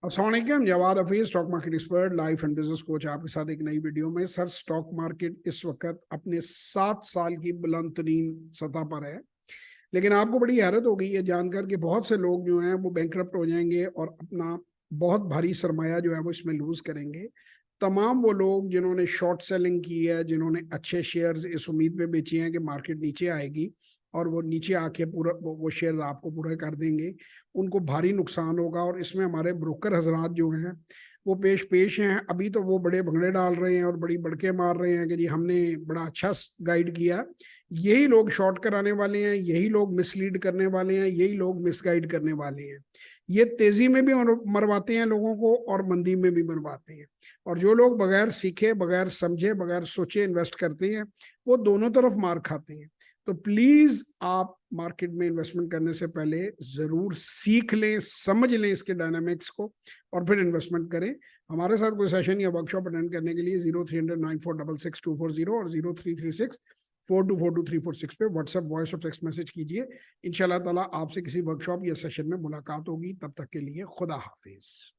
अस्सलाम वालेकुम, Jawad Hafeez, stock market expert, life and business coach, आपके साथ एक नई वीडियो में। सर, स्टॉक मार्केट इस वक्त अपने 7 साल की बुलंद तरीन सतह पर है, लेकिन आपको बड़ी हैरत होगी ये जानकर कि बहुत से लोग जो हैं वो बैंकरप्ट हो जाएंगे और अपना बहुत भारी सरमाया जो है वो इसमें लूज करेंगे। तमाम वो लोग जिन्होंने शॉर्ट सेलिंग की है, जिन्होंने अच्छे शेयर्स इस उम्मीद पे बेचे हैं कि मार्केट नीचे आएगी और वो नीचे आके पूरा वो शेयर्स आपको पूरा कर देंगे, उनको भारी नुकसान होगा। और इसमें हमारे ब्रोकर हजरात जो हैं वो पेश हैं। अभी तो वो बड़े भंगड़े डाल रहे हैं और बड़ी बड़के मार रहे हैं कि जी हमने बड़ा अच्छा गाइड किया। यही लोग शॉर्ट कराने वाले हैं, यही लोग मिसलीड करने वाले हैं, यही लोग मिसगाइड करने वाले हैं। ये तेजी में भी मरवाते हैं लोगों को और मंदी में भी मरवाते हैं। और जो लोग बगैर सीखे, बगैर समझे, बगैर सोचे इन्वेस्ट करते हैं, वो दोनों तरफ मार खाते हैं। तो प्लीज आप मार्केट में इन्वेस्टमेंट करने से पहले जरूर सीख लें, समझ लें इसके डायनामिक्स को और फिर इन्वेस्टमेंट करें। हमारे साथ कोई सेशन या वर्कशॉप अटेंड करने के लिए 030094666240 और 033642423346 पे व्हाट्सएप वॉइस और टेक्स्ट मैसेज कीजिए। इंशाल्लाह ताला आपसे किसी वर्कशॉप या सेशन में मुलाकात होगी। तब तक के लिए खुदा हाफिज।